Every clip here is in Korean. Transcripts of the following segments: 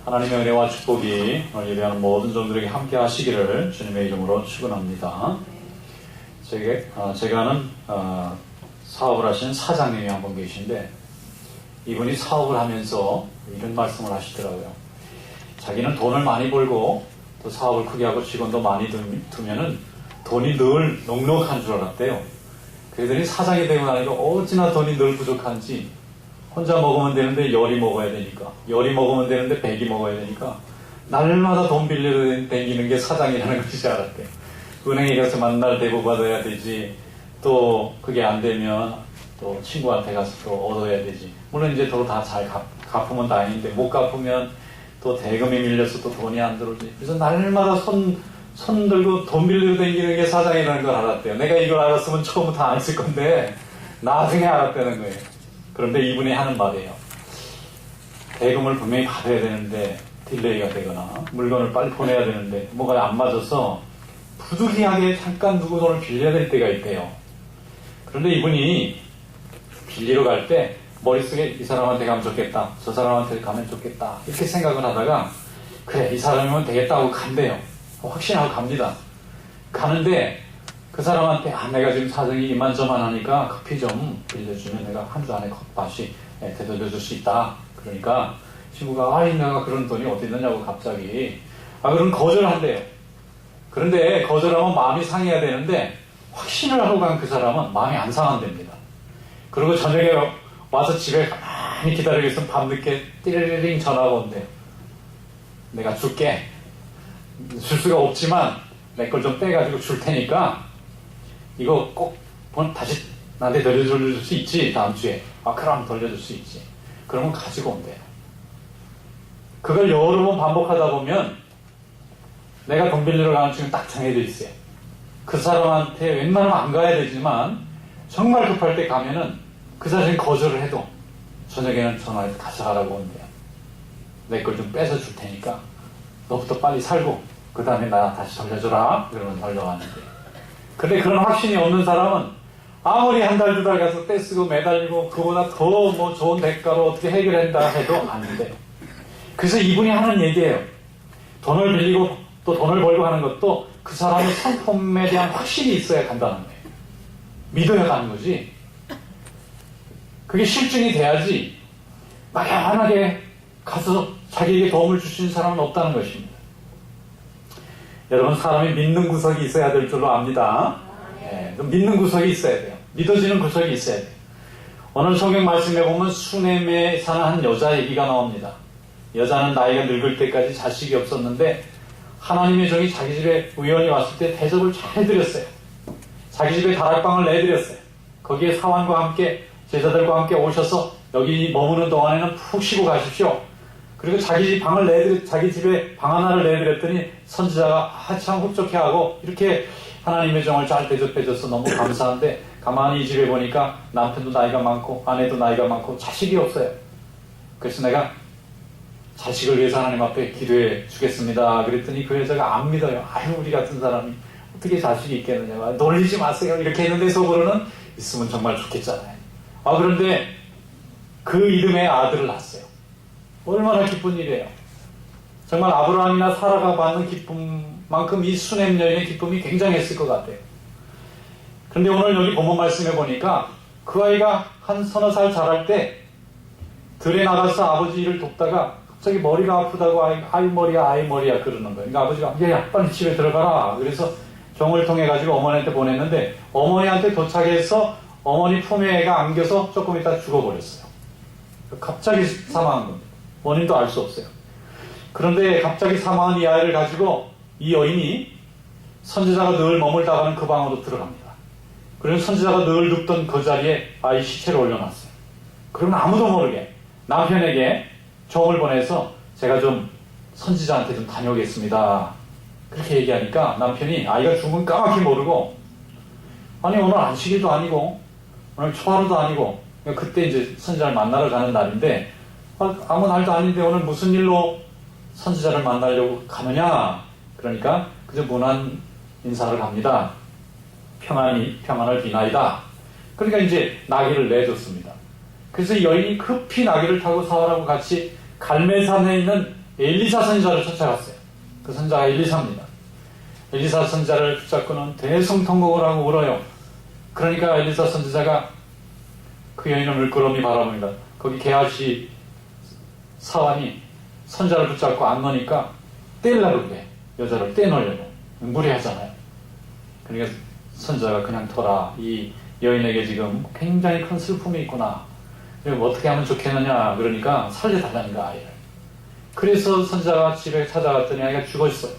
하나님의 은혜와 축복이 오늘 예배하는 모든 종들에게 함께 하시기를 주님의 이름으로 축원합니다. 제가 아는 사업을 하시는 사장님이 한 분 계신데, 이분이 사업을 하면서 이런 말씀을 하시더라고요. 자기는 돈을 많이 벌고 또 사업을 크게 하고 직원도 많이 두면은 돈이 늘 넉넉한 줄 알았대요. 그러더니 사장이 되고 나니까 어찌나 돈이 늘 부족한지, 혼자 먹으면 되는데 열이 먹어야 되니까, 열이 먹으면 되는데 백이 먹어야 되니까 날마다 돈 빌려 다니는 게 사장이라는 것이 알았대요. 은행에 가서 만날 대고 받아야 되지, 또 그게 안 되면 또 친구한테 가서 또 얻어야 되지. 물론 이제 더 다 잘 갚으면 다행인데, 못 갚으면 또 대금이 밀려서 또 돈이 안 들어오지. 그래서 날마다 손 들고 돈 빌리러 다니는 게 사장이라는 걸 알았대요. 내가 이걸 알았으면 처음부터 안 했을 건데 나중에 알았다는 거예요. 그런데 이분이 하는 말이에요. 대금을 분명히 받아야 되는데 딜레이가 되거나 물건을 빨리 보내야 되는데 뭐가 안 맞아서 부득이하게 잠깐 누구 돈을 빌려야 될 때가 있대요. 그런데 이분이 빌리러 갈 때 머릿속에 이 사람한테 가면 좋겠다, 저 사람한테 가면 좋겠다, 이렇게 생각을 하다가 그래, 이 사람이면 되겠다 하고 간대요. 확신하고 갑니다. 가는데 그 사람한테 내가 지금 사정이 이만저만하니까 커피 좀 빌려주면 내가 한 주 안에 다시 되돌려줄 수 있다. 그러니까 친구가 내가 그런 돈이 어디 있느냐고 갑자기 그럼 거절한대요. 그런데 거절하면 마음이 상해야 되는데 확신을 하고 간 그 사람은 마음이 안 상한답니다. 그리고 저녁에 와서 집에 가만히 기다리고 있으면 밤늦게 띠리링 전화가 온대요. 내가 줄게. 줄 수가 없지만 내 걸 좀 빼가지고 줄 테니까 이거 꼭 다시 나한테 돌려줄 수 있지, 다음 주에. 그럼 돌려줄 수 있지. 그러면 가지고 온대요. 그걸 여러 번 반복하다 보면 내가 돈 빌리러 가는 지금 딱 정해져 있어요. 그 사람한테 웬만하면 안 가야 되지만 정말 급할 때 가면은 그 자신이 거절을 해도 저녁에는 전화해서 가져가라고 온대요. 내 걸 좀 뺏어 줄 테니까 너부터 빨리 살고 그 다음에 나 다시 돌려줘라. 그러면 돌려가는데, 근데 그런 확신이 없는 사람은 아무리 한 달, 두 달 가서 떼쓰고 매달리고 그보다 더 좋은 대가로 어떻게 해결한다 해도 안 돼요. 그래서 이분이 하는 얘기예요. 돈을 빌리고 또 돈을 벌고 하는 것도 그 사람의 상품에 대한 확신이 있어야 간다는 거예요. 믿어야 가는 거지. 그게 실증이 돼야지 막연하게 가서 자기에게 도움을 주시는 사람은 없다는 것입니다. 여러분, 사람이 믿는 구석이 있어야 될 줄로 압니다. 믿는 구석이 있어야 돼요. 믿어지는 구석이 있어야 돼요. 오늘 성경 말씀에 보면 수넴에 사는 한 여자 얘기가 나옵니다. 여자는 나이가 늙을 때까지 자식이 없었는데 하나님의 종이 자기 집에 우연히 왔을 때 대접을 잘 해드렸어요. 자기 집에 다락방을 내드렸어요. 거기에 사환과 함께, 제자들과 함께 오셔서 여기 머무는 동안에는 푹 쉬고 가십시오. 그리고 자기 집에 방 하나를 내드렸더니 선지자가 참 흡족해하고 이렇게 하나님의 종을 잘 대접해줘서 너무 감사한데, 가만히 이 집에 보니까 남편도 나이가 많고 아내도 나이가 많고 자식이 없어요. 그래서 내가 자식을 위해서 하나님 앞에 기도해 주겠습니다. 그랬더니 그 여자가 안 믿어요. 우리 같은 사람이 어떻게 자식이 있겠느냐, 놀리지 마세요, 이렇게 했는데 속으로는 있으면 정말 좋겠잖아요. 그런데 그 이름의 아들을 낳았어요. 얼마나 기쁜 일이에요. 정말 아브라함이나 사라가 받는 기쁨만큼 이 수넴 여인의 기쁨이 굉장했을 것 같아요. 그런데 오늘 여기 본문 말씀해 보니까 그 아이가 한 서너 살 자랄 때 들에 나가서 아버지 일을 돕다가 갑자기 머리가 아프다고 아이 머리야 그러는 거예요. 그러니까 아버지가 야 빨리 집에 들어가라. 그래서 종을 통해 가지고 어머니한테 보냈는데 어머니한테 도착해서 어머니 품에 애가 안겨서 조금 있다 죽어버렸어요. 갑자기 사망한 겁니다. 원인도 알 수 없어요. 그런데 갑자기 사망한 이 아이를 가지고 이 여인이 선지자가 늘 머물다가는 그 방으로 들어갑니다. 그리고 선지자가 늘 눕던 그 자리에 아이 시체를 올려놨어요. 그러면 아무도 모르게 남편에게 종을 보내서 제가 좀 선지자한테 좀 다녀오겠습니다. 그렇게 얘기하니까 남편이 아이가 죽은 건 까맣게 모르고, 오늘 안식일도 아니고 오늘 초하루도 아니고, 그때 이제 선지자를 만나러 가는 날인데 아무 날도 아닌데 오늘 무슨 일로 선지자를 만나려고 가느냐. 그러니까 그저 무난 인사를 합니다. 평안을 비나이다. 그러니까 이제 나귀를 내줬습니다. 그래서 여인이 급히 나귀를 타고 사울하고 같이 갈멜산에 있는 엘리사 선지자를 쫓아갔어요. 그 선지자가 엘리사입니다. 엘리사 선지자를 붙잡고는 대성통곡을 하고 울어요. 그러니까 엘리사 선지자가 그 여인을 물끄러미 바라봅니다. 거기 게하시 사환이 선지자를 붙잡고 안 넣으니까 떼려고 그래. 여자를 떼놓으려고. 무리하잖아요. 그러니까 선지자가 그냥 둬라. 이 여인에게 지금 굉장히 큰 슬픔이 있구나. 어떻게 하면 좋겠느냐. 그러니까 살려달라는 거야, 아이를. 그래서 선지자가 집에 찾아갔더니 아이가 죽었어요.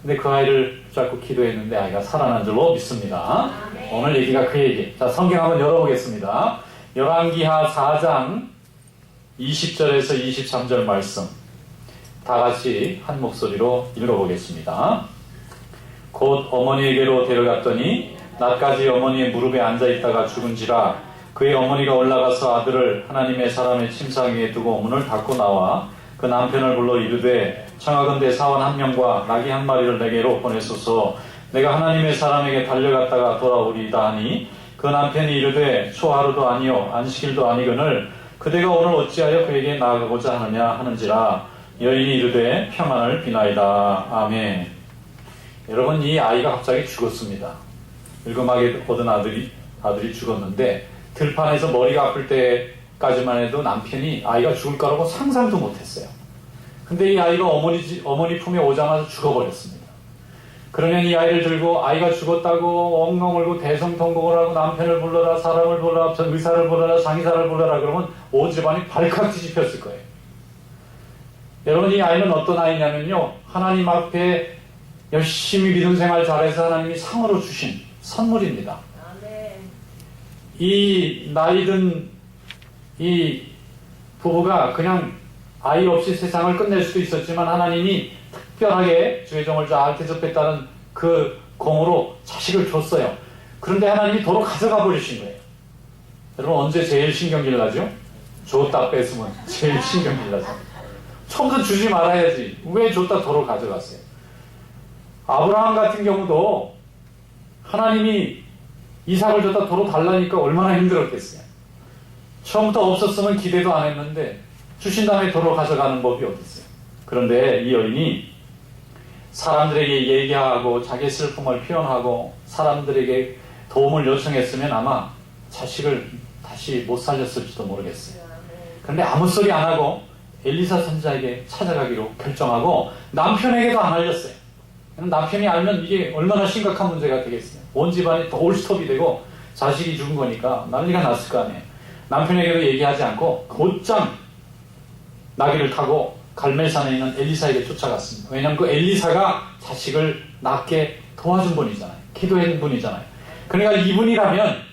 근데 그 아이를 붙잡고 기도했는데 아이가 살아난 줄로 믿습니다. 오늘 얘기가 그 얘기. 자, 성경 한번 열어보겠습니다. 열왕기하 4장 20절에서 23절 말씀. 다 같이 한 목소리로 읽어보겠습니다. 곧 어머니에게로 데려갔더니 낮까지 어머니의 무릎에 앉아있다가 죽은지라 그의 어머니가 올라가서 아들을 하나님의 사람의 침상 위에 두고 문을 닫고 나와 그 남편을 불러 이르되 청하건대 사원 한 명과 나귀 한 마리를 내게로 보내소서. 내가 하나님의 사람에게 달려갔다가 돌아오리이다 하니 그 남편이 이르되 초하루도 아니요 안식일도 아니거늘 그대가 오늘 어찌하여 그에게 나아가고자 하느냐 하는지라. 여인이 이르되 평안을 비나이다. 아멘. 여러분, 이 아이가 갑자기 죽었습니다. 일금하게 얻은 아들이 죽었는데 들판에서 머리가 아플 때까지만 해도 남편이 아이가 죽을 거라고 상상도 못했어요. 근데 이 아이가 어머니 품에 오자마자 죽어버렸습니다. 그러면 이 아이를 들고 아이가 죽었다고 엉엉 울고 대성통곡을 하고 남편을 불러라, 사람을 불러라, 의사를 불러라, 장의사를 불러라 그러면 온 집안이 발칵 뒤집혔을 거예요. 여러분, 이 아이는 어떤 아이냐면요, 하나님 앞에 열심히 믿음 생활 잘해서 하나님이 상으로 주신 선물입니다. 이 나이든 이 부부가 그냥 아이 없이 세상을 끝낼 수도 있었지만 하나님이 특별하게 주의 종을 잘 대접했다는 그 공으로 자식을 줬어요. 그런데 하나님이 도로 가져가 버리신 거예요. 여러분, 언제 제일 신경질 나죠? 줬다 뺏으면 제일 신경질 나죠. 처음부터 주지 말아야지. 왜 줬다 도로 가져갔어요? 아브라함 같은 경우도 하나님이 이삭을 줬다 도로 달라니까 얼마나 힘들었겠어요. 처음부터 없었으면 기대도 안 했는데 주신 다음에 도로 가져가는 법이 어디 있어요. 그런데 이 여인이 사람들에게 얘기하고 자기 슬픔을 표현하고 사람들에게 도움을 요청했으면 아마 자식을 다시 못 살렸을지도 모르겠어요. 그런데 아무 소리 안 하고 엘리사 선지자에게 찾아가기로 결정하고 남편에게도 안 알렸어요. 남편이 알면 이게 얼마나 심각한 문제가 되겠어요. 온 집안이 더 올스톱이 되고 자식이 죽은 거니까 난리가 났을 거 아니에요. 남편에게도 얘기하지 않고 곧장 나귀를 타고 갈멜산에 있는 엘리사에게 쫓아갔습니다. 왜냐하면 그 엘리사가 자식을 낳게 도와준 분이잖아요. 기도한 분이잖아요. 그러니까 이분이라면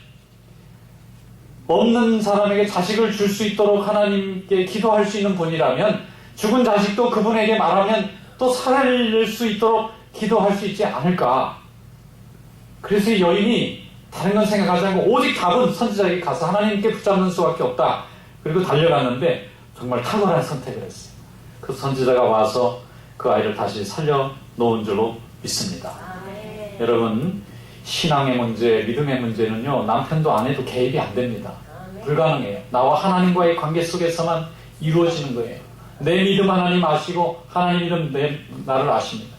없는 사람에게 자식을 줄 수 있도록 하나님께 기도할 수 있는 분이라면 죽은 자식도 그분에게 말하면 또 살릴 수 있도록 기도할 수 있지 않을까. 그래서 이 여인이 다른 건 생각하지 않고 오직 답은 선지자에게 가서 하나님께 붙잡는 수밖에 없다. 그리고 달려갔는데 정말 탁월한 선택을 했어요. 그 선지자가 와서 그 아이를 다시 살려놓은 줄로 믿습니다. 여러분, 신앙의 문제, 믿음의 문제는요, 남편도 아내도 개입이 안 됩니다. 불가능해요. 나와 하나님과의 관계 속에서만 이루어지는 거예요. 내 믿음 하나님 아시고 하나님 믿음 나를 아십니다.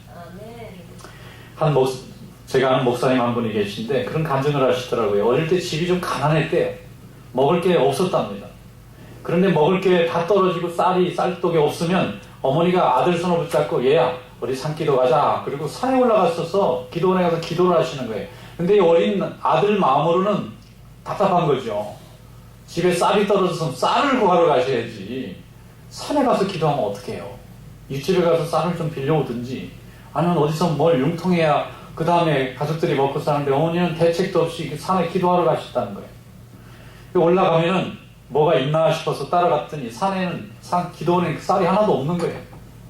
제가 아는 목사님 한 분이 계신데 그런 간증을 하시더라고요. 어릴 때 집이 좀 가난했대요. 먹을 게 없었답니다. 그런데 먹을 게 다 떨어지고 쌀떡이 없으면 어머니가 아들 손을 붙잡고 얘야 우리 산기도 가자. 그리고 산에 올라갔어서 기도원에 가서 기도를 하시는 거예요. 근데 이 어린 아들 마음으로는 답답한 거죠. 집에 쌀이 떨어져서 쌀을 구하러 가셔야지. 산에 가서 기도하면 어떡해요. 육집에 가서 쌀을 좀 빌려오든지 아니면 어디서 뭘 융통해야 그 다음에 가족들이 먹고 사는데 어머니는 대책도 없이 산에 기도하러 가셨다는 거예요. 올라가면은 뭐가 있나 싶어서 따라갔더니 기도원에 쌀이 하나도 없는 거예요.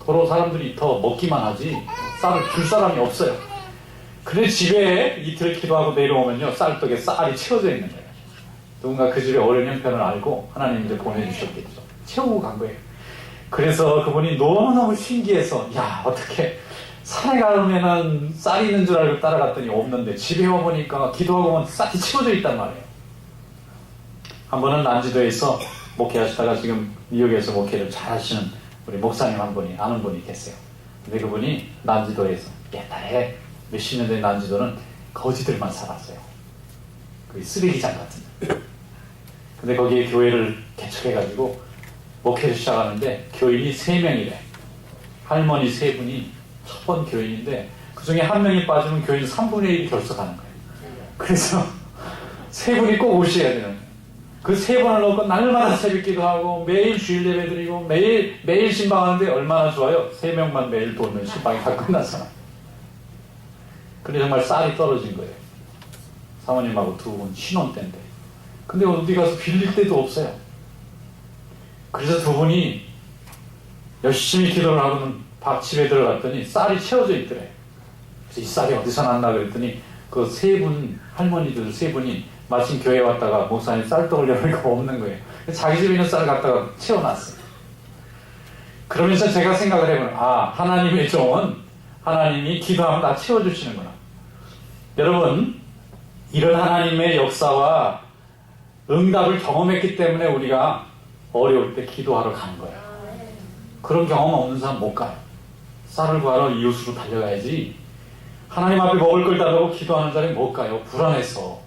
도로 사람들이 더 먹기만 하지 쌀을 줄 사람이 없어요. 그래 집에 이틀 기도하고 내려오면요 쌀떡에 쌀이 채워져 있는 거예요. 누군가 그 집에 어려운 형편을 알고 하나님 이제 보내주셨겠죠. 채우고 간 거예요. 그래서 그분이 너무너무 신기해서 야 어떻게 산에 가면은 쌀이 있는 줄 알고 따라갔더니 없는데 집에 와보니까 기도하고 보면 쌀이 채워져 있단 말이에요. 한 번은 난지도에서 목회하시다가 지금 뉴욕에서 목회를 잘 하시는 우리 목사님 한 분이 아는 분이 계세요. 근데 그분이 난지도에서 옛날에 몇십 년 된 난지도는 거지들만 살았어요. 그 쓰레기장 같은 데. 근데 거기에 교회를 개척해가지고 목회를 시작하는데 교인이 3명이래. 할머니 3분이 첫 번 교인인데 그 중에 한 명이 빠지면 교인 3분의 1이 결석하는 거예요. 그래서 3분이 꼭 오셔야 되는 거예요. 그 3분을 놓고 날마다 새벽기도 하고 매일 주일 예배 드리고 매일 신방하는데 얼마나 좋아요. 3명만 매일 돌면 신방이 다 끝났잖아요. 근데 정말 쌀이 떨어진 거예요. 사모님하고 2분 신혼 때인데. 근데 어디 가서 빌릴 데도 없어요. 그래서 2분이 열심히 기도를 하고는 집에 들어갔더니 쌀이 채워져 있더래. 그래서 이 쌀이 어디서 났나 그랬더니 그 3분, 할머니들 3분이 마침 교회 왔다가 목사님 쌀 떠올려니까 없는 거예요. 자기 집에 있는 쌀을 갖다가 채워놨어요. 그러면서 제가 생각을 해보면, 하나님의 종은 하나님이 기도하면 다 채워주시는구나. 여러분, 이런 하나님의 역사와 응답을 경험했기 때문에 우리가 어려울 때 기도하러 가는 거예요. 그런 경험 없는 사람 못 가요. 쌀을 구하러 이웃으로 달려가야지. 하나님 앞에 먹을 걸 달라고 기도하는 자리 못 가요. 불안해서.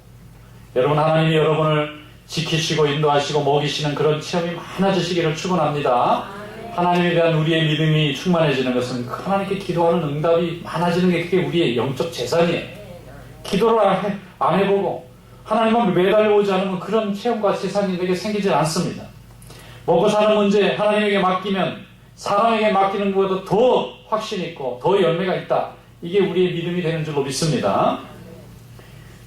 여러분, 하나님이 여러분을 지키시고 인도하시고 먹이시는 그런 체험이 많아지시기를 축원합니다. 하나님에 대한 우리의 믿음이 충만해지는 것은 하나님께 기도하는 응답이 많아지는 게 그게 우리의 영적 재산이에요. 기도를 안 해보고 하나님만 매달려오지 않으면 그런 체험과 재산이 내게 생기질 않습니다. 먹고 사는 문제 하나님에게 맡기면 사람에게 맡기는 것보다 더 확신 있고 더 열매가 있다. 이게 우리의 믿음이 되는 줄로 믿습니다.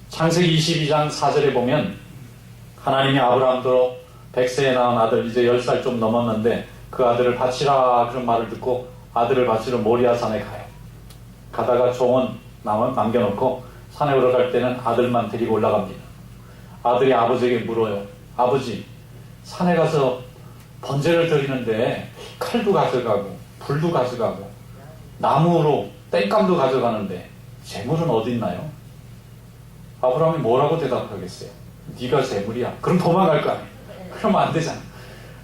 창세기 22장 4절에 보면 하나님이 아브라함도 100세에 낳은 아들 이제 10살 좀 넘었는데 그 아들을 바치라 그런 말을 듣고 아들을 바치러 모리아산에 가요. 가다가 종은 남겨놓고 산에 올라갈 때는 아들만 데리고 올라갑니다. 아들이 아버지에게 물어요. 아버지, 산에 가서 번제를 드리는데 칼도 가져가고 불도 가져가고 나무로 땔감도 가져가는데 재물은 어디 있나요? 아브라함이 뭐라고 대답하겠어요? 네가 재물이야. 그럼 도망갈 거 아니에요. 그러면 안 되잖아.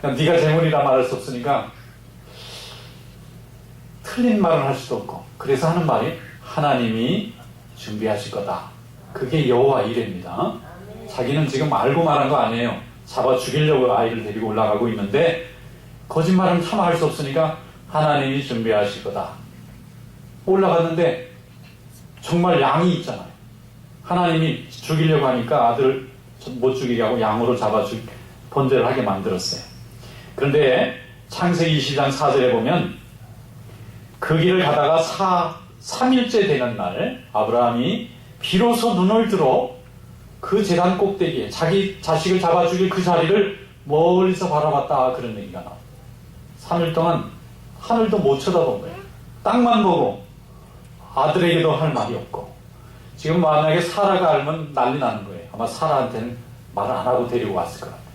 그러니까 네가 재물이라 말할 수 없으니까 틀린 말을 할 수도 없고 그래서 하는 말이 하나님이 준비하실 거다. 그게 여호와 이레입니다. 자기는 지금 알고 말한 거 아니에요. 잡아 죽이려고 아이를 데리고 올라가고 있는데 거짓말은 차마 할 수 없으니까 하나님이 준비하실 거다. 올라갔는데 정말 양이 있잖아요. 하나님이 죽이려고 하니까 아들을 못 죽이게 하고 양으로 잡아 번제를 하게 만들었어요. 그런데 창세기 20장 4절에 보면 그 길을 가다가 3일째 되는 날 아브라함이 비로소 눈을 들어 그 제단 꼭대기에 자기 자식을 잡아 죽일 그 자리를 멀리서 바라봤다 그런 얘기가 나와요. 3일 동안 하늘도 못 쳐다본 거예요. 땅만 보고 아들에게도 할 말이 없고 지금 만약에 사라가 알면 난리 나는 거예요. 아마 사라한테는 말 안 하고 데리고 왔을 것 같아요.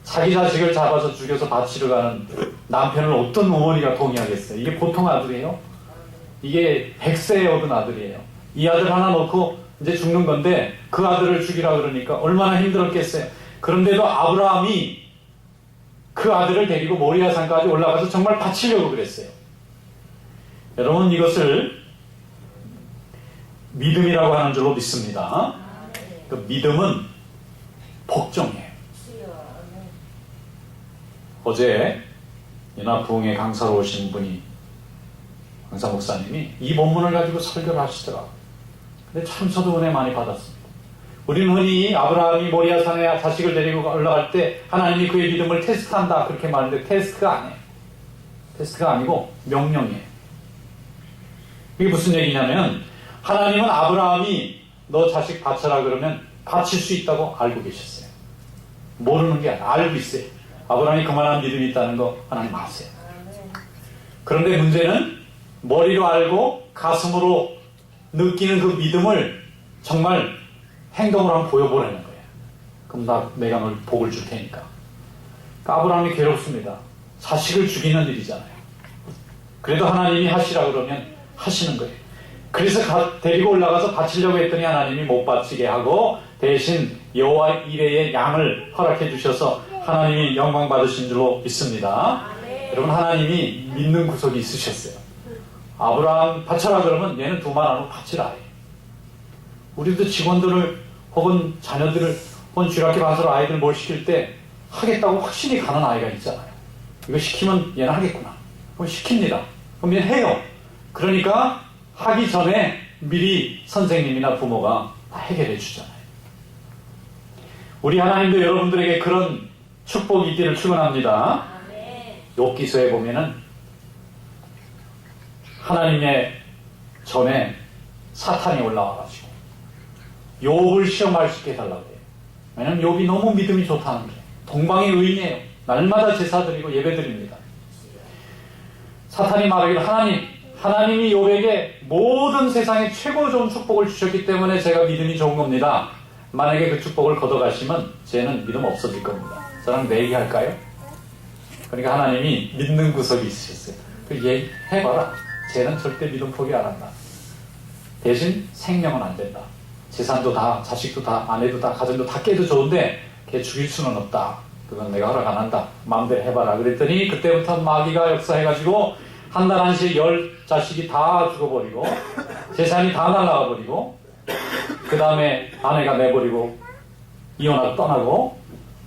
자기 자식을 잡아서 죽여서 바치러 가는 남편을 어떤 어머니가 동의하겠어요? 이게 보통 아들이에요? 이게 100세에 얻은 아들이에요. 이 아들 하나 놓고 이제 죽는 건데 그 아들을 죽이라 그러니까 얼마나 힘들었겠어요. 그런데도 아브라함이 그 아들을 데리고 모리아산까지 올라가서 정말 바치려고 그랬어요. 여러분 이것을 믿음이라고 하는 줄로 믿습니다. 그 믿음은 복종이에요. 어제 연합부흥회 강사로 오신 분이 강사 목사님이 이 본문을 가지고 설교를 하시더라고요. 근데 참 저도 은혜 많이 받았습니다. 우리는 흔히 아브라함이 모리아산에 자식을 데리고 올라갈 때 하나님이 그의 믿음을 테스트한다 그렇게 말하는데 테스트가 아니에요. 테스트가 아니고 명령이에요. 이게 무슨 얘기냐면 하나님은 아브라함이 너 자식 바쳐라 그러면 바칠 수 있다고 알고 계셨어요. 모르는 게 아니라 알고 있어요. 아브라함이 그만한 믿음이 있다는 거 하나님 아세요. 그런데 문제는 머리로 알고 가슴으로 느끼는 그 믿음을 정말 행동으로 한번 보여보라는 거예요. 그럼 내가 널 복을 줄 테니까. 그러니까 아브라함이 괴롭습니다. 자식을 죽이는 일이잖아요. 그래도 하나님이 하시라 그러면 하시는 거예요. 그래서 데리고 올라가서 바치려고 했더니 하나님이 못 바치게 하고 대신 여호와 이레의 양을 허락해 주셔서 하나님이 영광 받으신 줄로 믿습니다. 여러분, 하나님이 믿는 구석이 있으셨어요. 아브라함 바쳐라 그러면 얘는 두말 안 하고 바치라 해요. 우리도 직원들을 혹은 자녀들을 혹은 주일학교 가서 아이들 뭘 시킬 때 하겠다고 확신이 가는 아이가 있잖아요. 이거 시키면 얘는 하겠구나. 그럼 시킵니다. 그럼 얘는 해요. 그러니까 하기 전에 미리 선생님이나 부모가 다 해결해 주잖아요. 우리 하나님도 여러분들에게 그런 축복이 있기를 축원합니다. 욥기서에 보면은 하나님의 전에 사탄이 올라와가지고 욥을 시험할 수 있게 해달라고 해요. 왜냐하면 욥이 너무 믿음이 좋다는 거예요. 동방의 의인이에요. 날마다 제사 드리고 예배 드립니다. 사탄이 말하기를 하나님이 욥에게 모든 세상에 최고 좋은 축복을 주셨기 때문에 제가 믿음이 좋은 겁니다. 만약에 그 축복을 걷어가시면 쟤는 믿음 없어질 겁니다. 저랑 내기할까요? 그러니까 하나님이 믿는 구석이 있으셨어요. 그 얘기해봐라. 쟤는 절대 믿음 포기 안 한다. 대신 생명은 안 된다. 재산도 다, 자식도 다, 아내도 다, 가정도 다 깨도 좋은데 걔 죽일 수는 없다. 그건 내가 허락 안 한다. 마음대로 해봐라. 그랬더니 그때부터 마귀가 역사해가지고 한 달 한시에 10자식이 다 죽어버리고 재산이 다 날아가버리고 그 다음에 아내가 내버리고 이혼하고 떠나고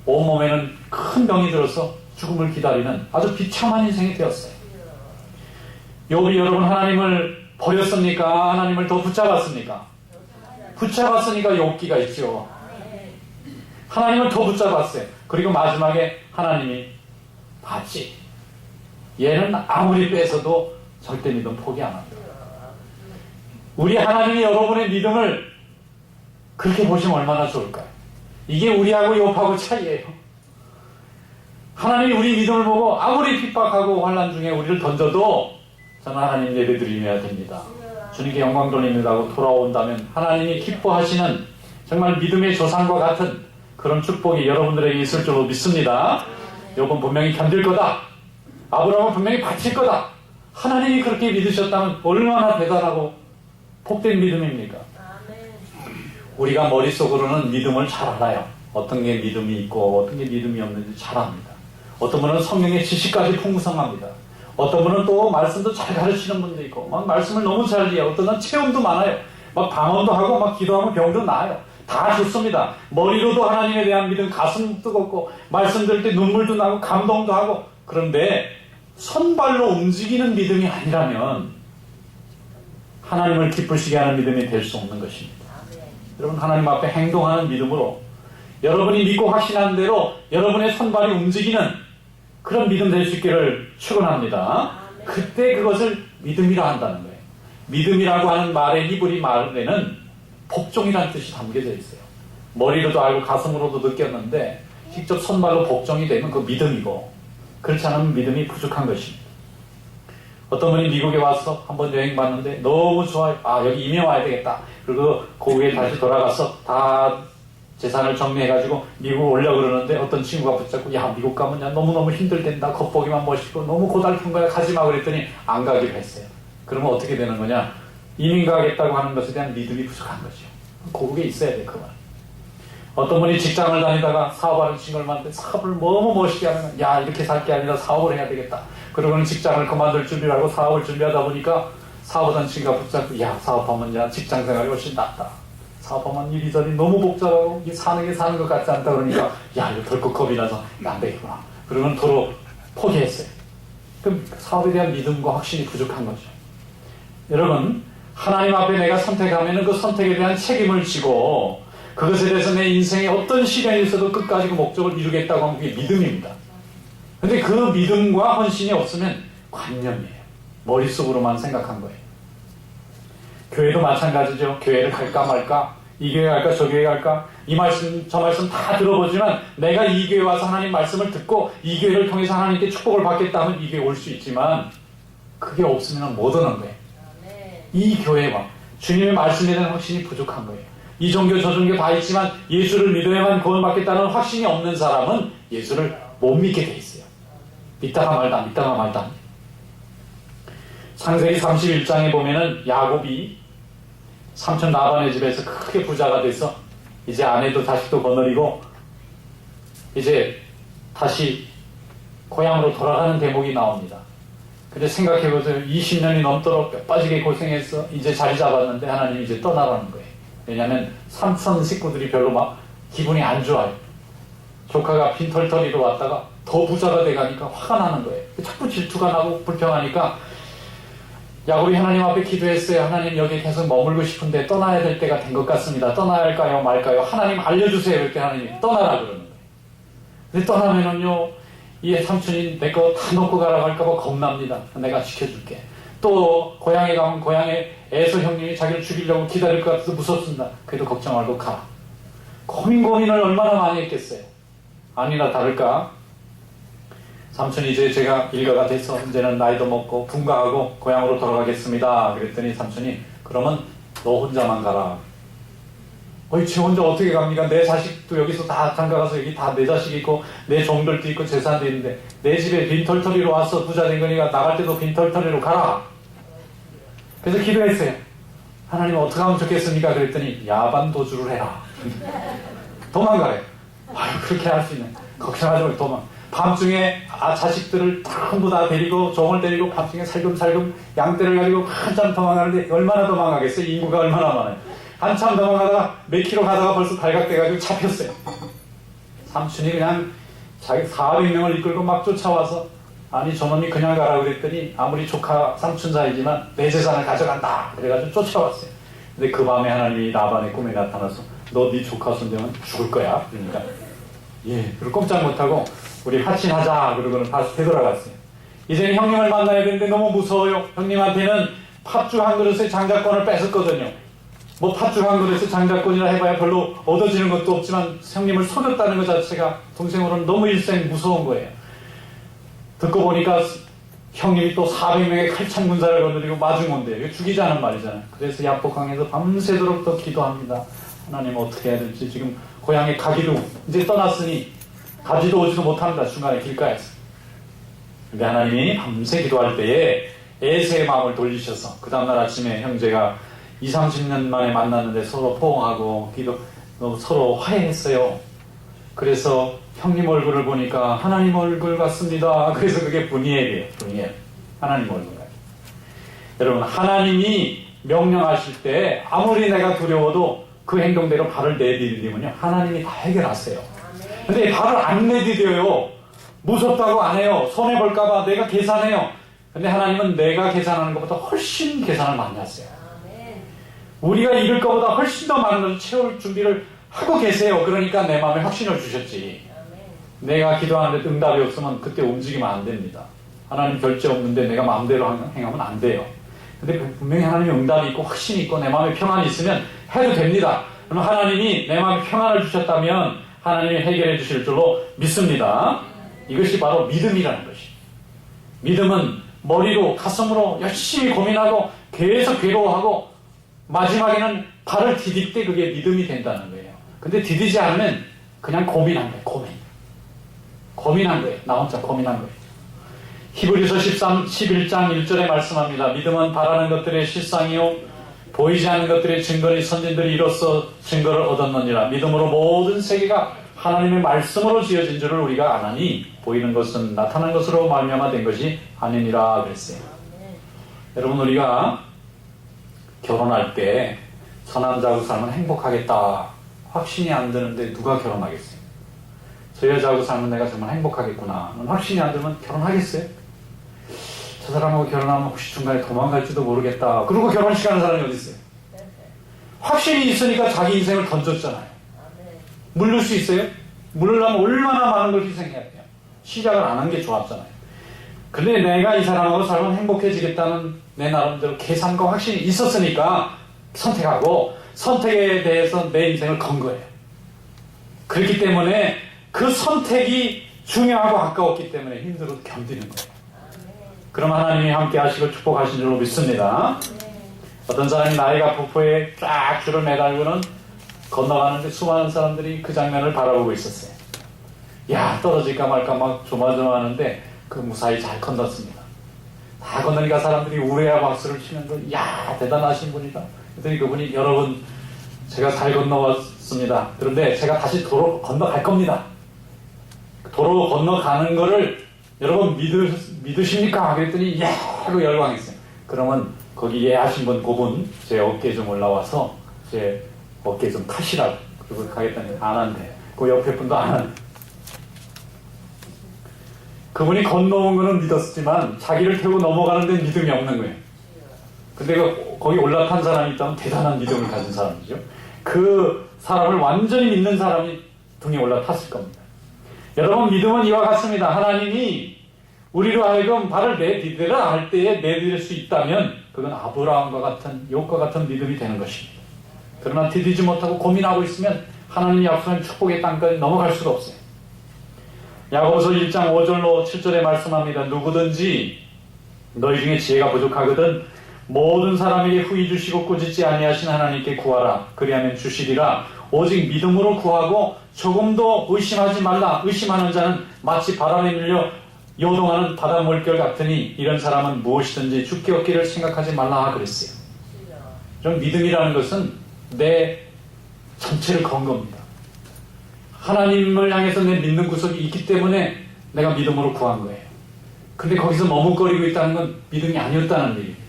온몸에는 큰 병이 들어서 죽음을 기다리는 아주 비참한 인생이 되었어요. 욥이 여러분 하나님을 버렸습니까? 하나님을 더 붙잡았습니까? 붙잡았으니까 욥기가 있죠. 하나님을 더 붙잡았어요. 그리고 마지막에 하나님이 봤지. 얘는 아무리 뺏어도 절대 믿음 포기 안 합니다. 우리 하나님이 여러분의 믿음을 그렇게 보시면 얼마나 좋을까요? 이게 우리하고 욥하고 차이예요. 하나님이 우리 믿음을 보고 아무리 핍박하고 환난 중에 우리를 던져도 저는 하나님 예배 드려야 됩니다. 주님께 영광 돌립니다고 돌아온다면 하나님이 기뻐하시는 정말 믿음의 조상과 같은 그런 축복이 여러분들에게 있을 줄로 믿습니다. 욥은 분명히 견딜 거다. 아브라함은 분명히 바칠 거다. 하나님이 그렇게 믿으셨다면 얼마나 대단하고 복된 믿음입니까? 우리가 머릿속으로는 믿음을 잘 알아요. 어떤 게 믿음이 있고 어떤 게 믿음이 없는지 잘 압니다. 어떤 분은 성경의 지식까지 풍성합니다. 어떤 분은 또 말씀도 잘 가르치는 분도 있고 막 말씀을 너무 잘 이해하고 어떤 분은 체험도 많아요. 막 방언도 하고 막 기도하면 병도 나아요. 다 좋습니다. 머리로도 하나님에 대한 믿음, 가슴 뜨겁고 말씀 들을 때 눈물도 나고 감동도 하고 그런데 손발로 움직이는 믿음이 아니라면 하나님을 기쁘시게 하는 믿음이 될 수 없는 것입니다. 여러분 하나님 앞에 행동하는 믿음으로 여러분이 믿고 확신한 대로 여러분의 손발이 움직이는 그런 믿음 될 수 있기를 축원합니다. 그때 그것을 믿음이라 한다는 거예요. 믿음이라고 하는 말의 히브리 말에는 복종이라는 뜻이 담겨져 있어요. 머리로도 알고 가슴으로도 느꼈는데 직접 손발로 복종이 되면 그 믿음이고 그렇지 않으면 믿음이 부족한 것입니다. 어떤 분이 미국에 와서 한번 여행 갔는데 너무 좋아요. 아 여기 이민 와야 되겠다. 그리고 고국에 다시 돌아가서 다 재산을 정리해가지고 미국 오려고 그러는데 어떤 친구가 붙잡고 야 미국 가면 야 너무너무 힘들댄다. 겉보기만 멋있고 너무 고달픈 거야. 가지마 그랬더니 안 가기로 했어요. 그러면 어떻게 되는 거냐. 이민 가겠다고 하는 것에 대한 믿음이 부족한 거죠. 고국에 있어야 돼 그만. 어떤 분이 직장을 다니다가 사업하는 친구를 만났는데 사업을 너무 멋있게 하면 야 이렇게 살 게 아니라 사업을 해야 되겠다. 그러고는 직장을 그만둘 준비를 하고 사업을 준비하다 보니까 사업하던 친구가 붙잡고 야 사업하면 야 직장 생활이 훨씬 낫다. 사업하면 이리저리 너무 복잡하고 이게 사는 게 사는 것 같지 않다 그러니까 야 이거 덜컥 겁이 나서 안 되겠구나. 그러면 도로 포기했어요. 그럼 사업에 대한 믿음과 확신이 부족한 거죠. 여러분 하나님 앞에 내가 선택하면 그 선택에 대한 책임을 지고 그것에 대해서 내 인생에 어떤 시련이 있어도 끝까지 그 목적을 이루겠다고 하면 그게 믿음입니다. 근데 그 믿음과 헌신이 없으면 관념이에요. 머릿속으로만 생각한 거예요. 교회도 마찬가지죠. 교회를 갈까 말까, 이 교회 갈까 저 교회 갈까, 이 말씀 저 말씀 다 들어보지만 내가 이 교회 와서 하나님 말씀을 듣고 이 교회를 통해서 하나님께 축복을 받겠다면 이 교회 올 수 있지만 그게 없으면 못 오는 거예요. 이 교회와 주님의 말씀에 대한 확신이 부족한 거예요. 이 종교 저 종교 다 있지만 예수를 믿어야만 구원 받겠다는 확신이 없는 사람은 예수를 못 믿게 돼 있어요. 믿다가 말다 믿다가 말다. 창세기 31장에 보면은 야곱이 삼촌 라반의 집에서 크게 부자가 돼서 이제 아내도 자식도 거느리고 이제 다시 고향으로 돌아가는 대목이 나옵니다. 근데 생각해보세요. 20년이 넘도록 뼈 빠지게 고생해서 이제 자리 잡았는데 하나님이 이제 떠나라는 거예요. 왜냐하면 삼촌 식구들이 별로 막 기분이 안 좋아요. 조카가 빈털터리로 왔다가 더 부자가 돼가니까 화가 나는 거예요. 자꾸 질투가 나고 불평하니까 야, 우리 하나님 앞에 기도했어요. 하나님 여기 계속 머물고 싶은데 떠나야 될 때가 된 것 같습니다. 떠나야 할까요 말까요? 하나님 알려주세요. 이렇게 하나님이 떠나라 그러는 거예요. 근데 떠나면은요, 이 삼촌이 내 거 다 놓고 가라고 할까봐 겁납니다. 내가 지켜줄게. 또 고향에 가면 고향에 에서 형님이 자기를 죽이려고 기다릴 것 같아서 무섭습니다. 그래도 걱정 말고 가. 고민을 얼마나 많이 했겠어요. 아니나 다를까 삼촌이 이제 제가 일가가 돼서 이제는 나이도 먹고 분가하고 고향으로 돌아가겠습니다. 그랬더니 삼촌이 그러면 너 혼자만 가라. 쟤 혼자 어떻게 갑니까? 내 자식도 여기서 다 장가가서 여기 다 내 자식이 있고 내 종들도 있고 재산도 있는데 내 집에 빈털터리로 와서 부자 된 거니까 나갈 때도 빈털터리로 가라. 그래서 기도했어요. 하나님 어떻게 하면 좋겠습니까? 그랬더니 야반 도주를 해라. 도망가래. 아유, 그렇게 할 수 있네. 걱정하지 말고 도망. 밤중에 자식들을 전부 다 데리고 종을 데리고 밤중에 살금살금 양떼를 가지고 한참 도망가는데 얼마나 도망가겠어요? 인구가 얼마나 많아요. 한참 도망가다가 몇 킬로 가다가 벌써 발각돼가지고 잡혔어요. 삼촌이 그냥 자기 400명을 이끌고 막 쫓아와서 아니 저놈이 그냥 가라고 그랬더니 아무리 조카 삼촌 사이지만 내 재산을 가져간다 그래가지고 쫓아왔어요. 근데 그 밤에 하나님이 라반의 꿈에 나타나서 너 네 조카 손대면 죽을 거야. 그러니까 예, 그리고 꼼짝 못하고 우리 하친하자 그러고는 다시 되돌아갔어요. 이제는 형님을 만나야 되는데 너무 무서워요. 형님한테는 팥죽 한 그릇에 장자권을 뺏었거든요. 뭐 팥죽 한 그릇에 장자권이라 해봐야 별로 얻어지는 것도 없지만 형님을 속였다는 것 자체가 동생으로는 너무 일생 무서운 거예요. 듣고 보니까 형님이 또 400명의 칼찬 군사를 거느리고 마중 온대요. 이거 죽이자는 말이잖아요. 그래서 야복강에서 밤새도록 또 기도합니다. 하나님 어떻게 해야 될지. 지금 고향에 가기도 이제 떠났으니 가지도 오지도 못합니다. 중간에 길가에서. 근데 하나님이 밤새 기도할 때에 에세의 마음을 돌리셔서 그 다음날 아침에 형제가 20, 30년 만에 만났는데 서로 포옹하고 서로 화해했어요. 그래서 형님 얼굴을 보니까 하나님 얼굴 같습니다. 그래서 그게 분이엘이에요. 분이엘. 하나님 얼굴 같아요. 여러분, 하나님이 명령하실 때 아무리 내가 두려워도 그 행동대로 발을 내디디면요 하나님이 다 해결하세요. 근데 발을 안 내디뎌요. 무섭다고 안 해요. 손해볼까봐 내가 계산해요. 근데 하나님은 내가 계산하는 것보다 훨씬 계산을 많이 하세요. 우리가 잃을 것보다 훨씬 더 많은 것을 채울 준비를 하고 계세요. 그러니까 내 마음에 확신을 주셨지. 내가 기도하는데 응답이 없으면 그때 움직이면 안 됩니다. 하나님 결제 없는데 내가 마음대로 행하면 안 돼요. 근데 분명히 하나님의 응답이 있고 확신이 있고 내 마음에 평안이 있으면 해도 됩니다. 그럼 하나님이 내 마음에 평안을 주셨다면 하나님이 해결해 주실 줄로 믿습니다. 이것이 바로 믿음이라는 것이. 믿음은 머리로 가슴으로 열심히 고민하고 계속 괴로워하고 마지막에는 발을 디딜 때 그게 믿음이 된다는 거예요. 근데 디디지 않으면 그냥 고민한 거예요. 고민한 거예요. 나 혼자 고민한 거예요. 히브리서 11장 1절에 말씀합니다. 믿음은 바라는 것들의 실상이요 보이지 않는 것들의 증거니 선진들이 이로써 증거를 얻었느니라. 믿음으로 모든 세계가 하나님의 말씀으로 지어진 줄을 우리가 아나니 보이는 것은 나타난 것으로 말미암아 된 것이 아니니라 그랬어요. 여러분, 우리가 결혼할 때 저 남자하고 살면 행복하겠다 확신이 안 드는데 누가 결혼하겠어요? 저 여자하고 살면 내가 정말 행복하겠구나 확신이 안 들면 결혼하겠어요? 저 사람하고 결혼하면 혹시 중간에 도망갈지도 모르겠다 그러고 결혼식 하는 사람이 어디 있어요? 확신이 있으니까 자기 인생을 던졌잖아요. 물릴 수 있어요? 물으려면 얼마나 많은 걸 희생해야 돼요. 시작을 안 한 게 좋았잖아요. 근데 내가 이 사람하고 살면 행복해지겠다는 내 나름대로 계산과 확신이 있었으니까 선택하고 선택에 대해서 내 인생을 건 거예요. 그렇기 때문에 그 선택이 중요하고 아까웠기 때문에 힘들어도 견디는 거예요. 그럼 하나님이 함께 하시고 축복하신 줄로 믿습니다. 어떤 사람이 나이가 폭포에 쫙 줄을 매달고는 건너가는데 수많은 사람들이 그 장면을 바라보고 있었어요. 야, 떨어질까 말까 막 조마조마하는데 그 무사히 잘 건넜습니다. 다 건너니까 사람들이 우레와 박수를 치면서 야, 대단하신 분이다. 그랬더니 그분이 여러분 제가 잘 건너왔습니다. 그런데 제가 다시 도로 건너갈 겁니다. 도로 건너가는 거를 여러분 믿으십니까? 그랬더니 예! 하고 열광했어요. 그러면 거기 예 하신 분 그분 제 어깨에 좀 올라와서 제 어깨에 좀 타시라고. 그리고 가겠다니 안 한대. 그 옆에 분도 안 한대. 그분이 건너온 거는 믿었지만 자기를 태우고 넘어가는 데는 믿음이 없는 거예요. 근데 거기 올라탄 사람이 있다면 대단한 믿음을 가진 사람이죠. 그 사람을 완전히 믿는 사람이 등에 올라탔을 겁니다. 여러분 믿음은 이와 같습니다. 하나님이 우리로 하여금 발을 내디뎌라 할 때에 내디딜 수 있다면 그건 아브라함과 같은 욥과 같은 믿음이 되는 것입니다. 그러나 디디지 못하고 고민하고 있으면 하나님이 약속한 축복의 땅까지 넘어갈 수가 없어요. 야고보서 1장 5절로 7절에 말씀합니다. 누구든지 너희 중에 지혜가 부족하거든 모든 사람에게 후히 주시고 꾸짖지 아니하신 하나님께 구하라. 그리하면 주시리라. 오직 믿음으로 구하고 조금도 의심하지 말라. 의심하는 자는 마치 바람에 밀려 요동하는 바다 물결 같으니 이런 사람은 무엇이든지 죽게 얻기를 생각하지 말라 그랬어요. 좀 믿음이라는 것은 내 전체를 건 겁니다. 하나님을 향해서 내 믿는 구석이 있기 때문에 내가 믿음으로 구한 거예요. 근데 거기서 머뭇거리고 있다는 건 믿음이 아니었다는 얘기예요.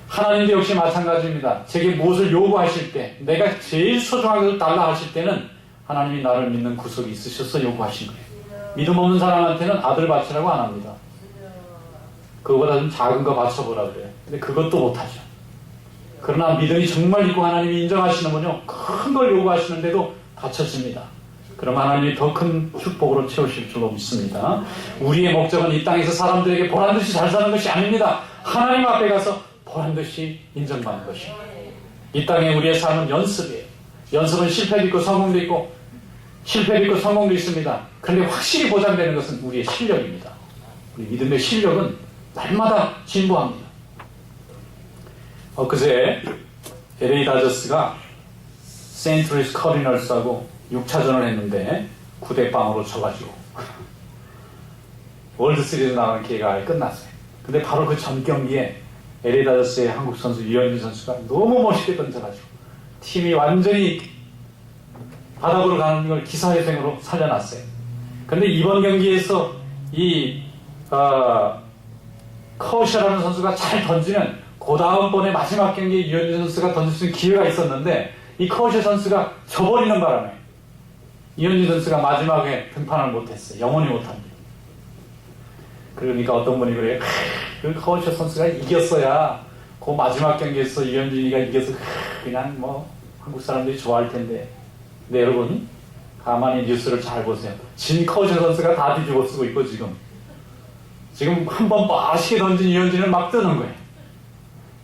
하나님도 역시 마찬가지입니다. 제게 무엇을 요구하실 때 내가 제일 소중한 것을 달라 하실 때는 하나님이 나를 믿는 구석이 있으셔서 요구하신 거예요. 믿음 없는 사람한테는 아들 바치라고 안 합니다. 그거보다 좀 작은 거 바쳐보라 그래요. 근데 그것도 못하죠. 그러나 믿음이 정말 있고 하나님이 인정하시는군요. 큰 걸 요구하시는데도 바쳐집니다. 그럼 하나님이 더 큰 축복으로 채우실 줄로 믿습니다. 우리의 목적은 이 땅에서 사람들에게 보란듯이 잘 사는 것이 아닙니다. 하나님 앞에 가서 보란듯이 인정받는 것입니다. 이 땅에 우리의 삶은 연습이에요. 연습은 실패도 있고 성공도 있고 실패도 있고 성공도 있습니다. 그런데 확실히 보장되는 것은 우리의 실력입니다. 우리 믿음의 실력은 날마다 진보합니다. 그제 LA 다저스가 세인트루이스 커리널스하고 6차전을 했는데 9대0으로 져가지고 월드시리즈 나가는 기회가 끝났어요. 근데 바로 그 전 경기에 LA 다저스의 한국 선수 유현진 선수가 너무 멋있게 던져가지고 팀이 완전히 바닥으로 가는 걸 기사회생으로 살려놨어요. 근데 이번 경기에서 이 커셔라는 선수가 잘 던지면 그 다음번에 마지막 경기에 유현진 선수가 던질 수 있는 기회가 있었는데 이 커셔 선수가 져버리는 바람에 유현진 선수가 마지막에 등판을 못했어요. 영원히 못합니다. 그러니까 어떤 분이 그래요. 그 커셔 선수가 이겼어야 그 마지막 경기에서 유현진이가 이겨서 그냥 뭐 한국 사람들이 좋아할 텐데. 근데 여러분 가만히 뉴스를 잘 보세요. 진 커셔 선수가 다 뒤집어 쓰고 있고 지금 한 번 맛있게 던진 유현진을 막 뜨는 거예요.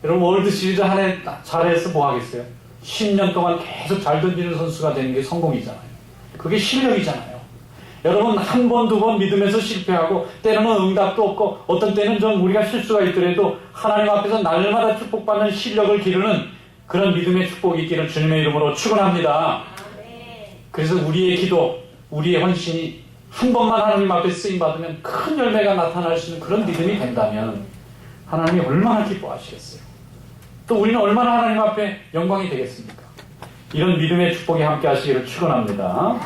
여러분 월드 시리즈 한 해 잘해서 뭐 하겠어요? 10년 동안 계속 잘 던지는 선수가 되는 게 성공이잖아요. 그게 실력이잖아요. 여러분 한 번, 두 번 믿으면서 실패하고 때로는 응답도 없고 어떤 때는 좀 우리가 실수가 있더라도 하나님 앞에서 날마다 축복받는 실력을 기르는 그런 믿음의 축복이 있기를 주님의 이름으로 축원합니다. 그래서 우리의 기도, 우리의 헌신이 한 번만 하나님 앞에 쓰임받으면 큰 열매가 나타날 수 있는 그런 믿음이 된다면 하나님이 얼마나 기뻐하시겠어요. 또 우리는 얼마나 하나님 앞에 영광이 되겠습니까? 이런 믿음의 축복이 함께 하시기를 축원합니다.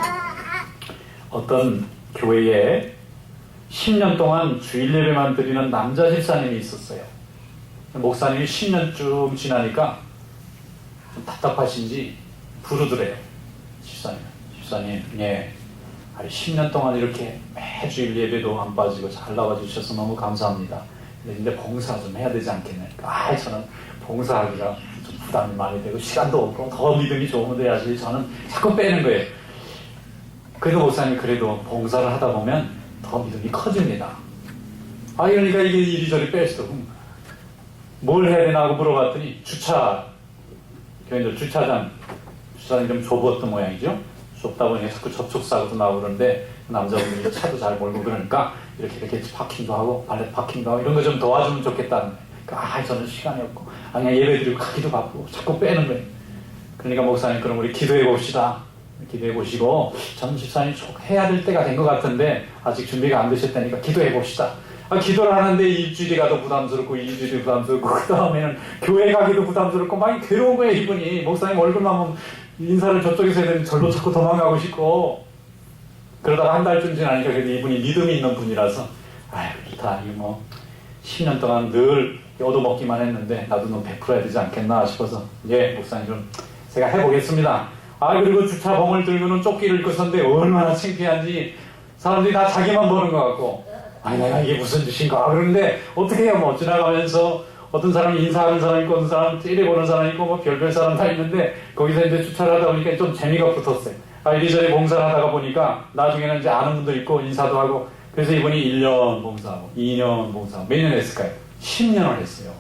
어떤 교회에 10년 동안 주일 예배만 드리는 남자 집사님이 있었어요. 목사님이 10년쯤 지나니까 좀 답답하신지 부르더래요. 집사님, 예. 10년 동안 이렇게 매주일 예배도 안 빠지고 잘 나와주셔서 너무 감사합니다. 근데 봉사 좀 해야 되지 않겠네. 저는 봉사하기가 좀 부담이 많이 되고 시간도 없고 더 믿음이 좋으면 돼야지 저는 자꾸 빼는 거예요. 그래도 목사님 그래도 봉사를 하다 보면 더 믿음이 커집니다. 그러니까 이게 이리저리 빼시더라고. 뭘 해야 되나 하고 물어봤더니 교인들 주차장이 좀 좁았던 모양이죠. 좁다 보니 자꾸 접촉사고도 나오고 그러는데 남자분들이 차도 잘 몰고 그러니까 이렇게 파킹도 하고 발렛 파킹도 하고 이런 거 좀 도와주면 좋겠다는 거예요. 그러니까 저는 시간이 없고 그냥 예배 드리고 가기도 바쁘고 자꾸 빼는 거예요. 그러니까 목사님 그럼 우리 기도해 봅시다. 기도해 보시고 전 집사님 해야 될 때가 된 것 같은데 아직 준비가 안 되셨다니까 기도해 봅시다. 기도를 하는데 일주일이 가도 부담스럽고 2주일이 부담스럽고 그 다음에는 교회 가기도 부담스럽고 막 괴로운 거예요. 이분이 목사님 얼굴만 보면 인사를 저쪽에서 해야 되는데 절로 자꾸 도망가고 싶고 그러다가 한 달쯤 지나니까 그래도 이분이 믿음이 있는 분이라서 아유 좋다 이거 뭐 10년 동안 늘 얻어먹기만 했는데 나도 좀 베풀어야 되지 않겠나 싶어서 예 목사님 좀 제가 해보겠습니다. 아 그리고 주차봉을 들고는 조끼를 입고 섰는데 얼마나 창피한지 사람들이 다 자기만 보는 것 같고 아니 내가 이게 무슨 짓인가 그러는데 어떻게 해요 뭐 지나가면서 어떤 사람이 인사하는 사람 있고 어떤 사람 찌려보는 사람 있고 뭐 별별 사람 다 있는데 거기서 이제 주차를 하다 보니까 좀 재미가 붙었어요. 아 이리저리 봉사를 하다가 보니까 나중에는 이제 아는 분도 있고 인사도 하고 그래서 이분이 1년 봉사하고 2년 봉사하고 몇 년 했을까요? 10년을 했어요.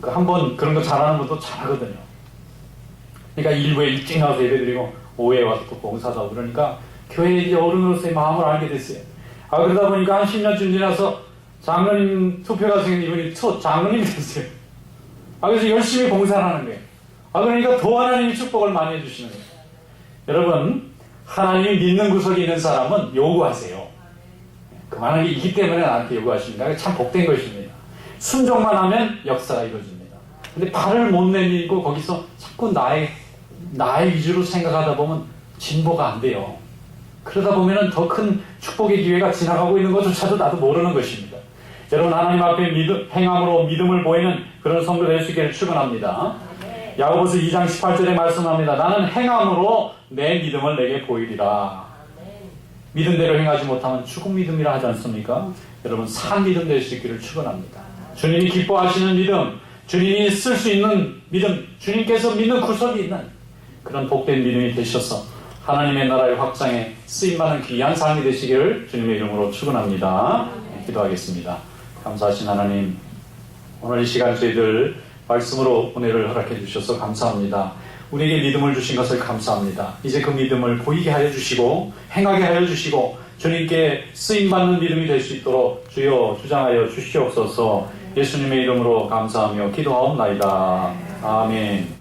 그러니까 한번 그런 거 잘하는 분도 잘하거든요. 그러니까 일부에 일찍 나와서 예배드리고 오후에 와서 또 봉사하고 그러니까 교회의 이제 어른으로서의 마음을 알게 됐어요. 아 그러다 보니까 한 10년쯤 지나서 장로님 투표가 생긴 이분이 첫 장로님이 됐어요. 아 그래서 열심히 봉사를 하는 거예요. 아 그러니까 더 하나님이 축복을 많이 해주시는 거예요. 여러분 하나님이 믿는 구석에 있는 사람은 요구하세요. 그만한 게 있기 때문에 나한테 요구하십니다. 참 복된 것입니다. 순종만 하면 역사가 이루어집니다. 근데 발을 못 내밀고 거기서 자꾸 나의 위주로 생각하다 보면 진보가 안 돼요. 그러다 보면 더 큰 축복의 기회가 지나가고 있는 것조차도 나도 모르는 것입니다. 여러분 하나님 앞에 행함으로 믿음을 보이는 그런 성도 될 수 있기를 축원합니다. 야고보서 2장 18절에 말씀합니다. 나는 행함으로 내 믿음을 내게 보이리라. 믿음대로 행하지 못하면 죽은 믿음이라 하지 않습니까? 여러분 산 믿음 될 수 있기를 축원합니다. 주님이 기뻐하시는 믿음, 주님이 쓸 수 있는 믿음, 주님께서 믿는 구석이 있는 그런 복된 믿음이 되셔서 하나님의 나라의 확장에 쓰임받는 귀한 삶이 되시기를 주님의 이름으로 축원합니다. 기도하겠습니다. 감사하신 하나님, 오늘 이 시간 저희들 말씀으로 은혜를 허락해 주셔서 감사합니다. 우리에게 믿음을 주신 것을 감사합니다. 이제 그 믿음을 보이게 하여 주시고 행하게 하여 주시고 주님께 쓰임받는 믿음이 될 수 있도록 주여 주장하여 주시옵소서. 예수님의 이름으로 감사하며 기도하옵나이다. 아멘.